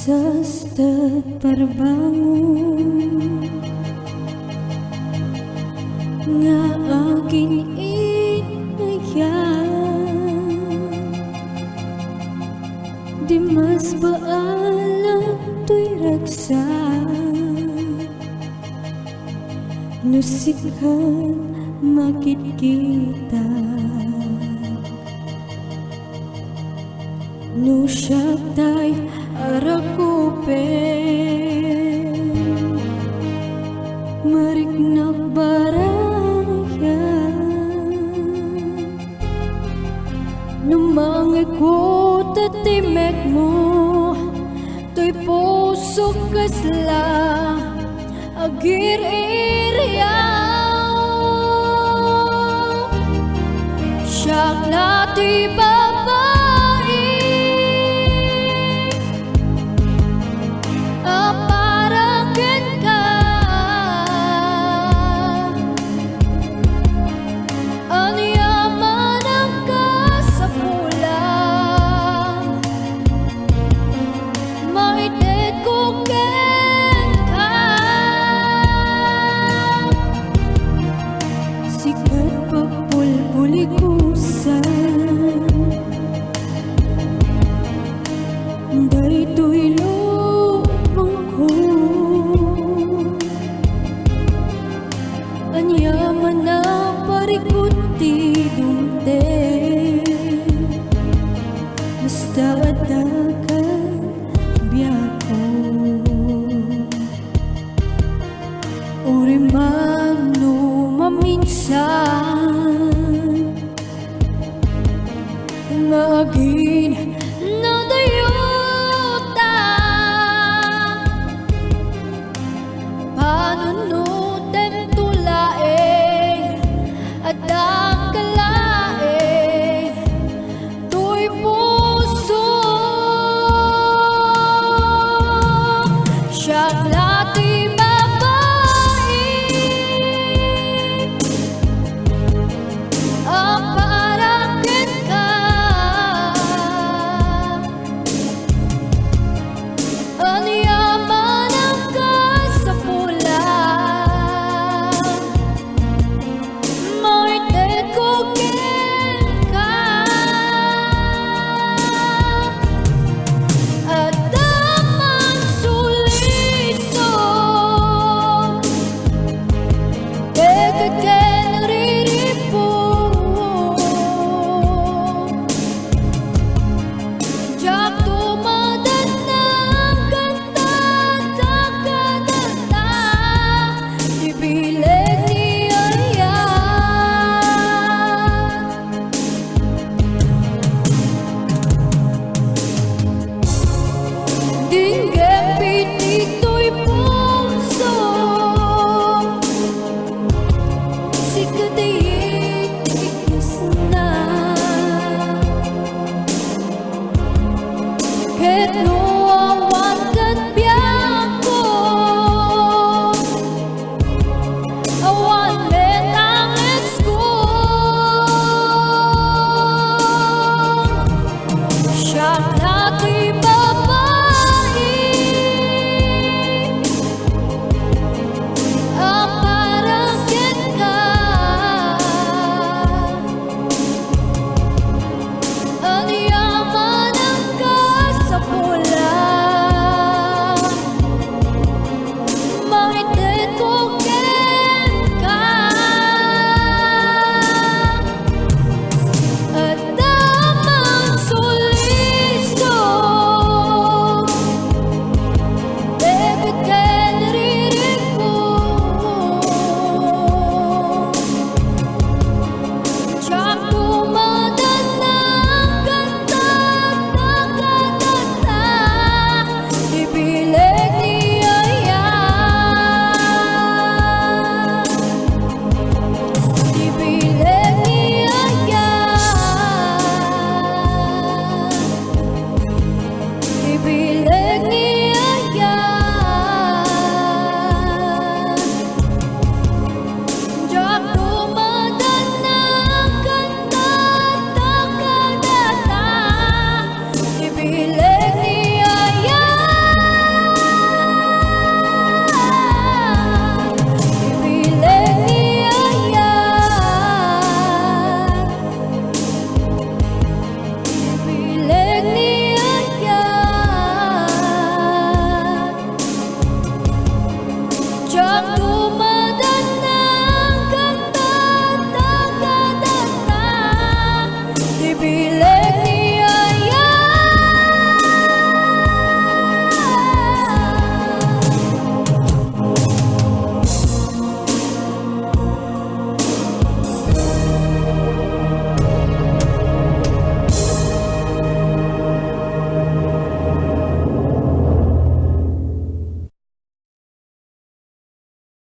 sa stad parbangon nga aking inayan, di mas baalan to'y ragsan, nusikhan makikita, no siya tay arakupen, mariknak barangyan, numangay ko tatimek mo, to'y puso kasla, agir iriyaw, siyak na di babae, aparagan ka, ang yaman ang kasapulan, maited ko ken ka, sikat pagpulpulikusan, daytoy lupang ko, anyaman na parikuti dumte, basta adakan biyako, uri man no maminsan, ngagin na dayuta, panunutin tulaeng at ang kalaeng, to'y puso, siyak na di babae, aparagan ka, ang yaman ang kasapulan, maited ko ken ka, at daman suliso, ang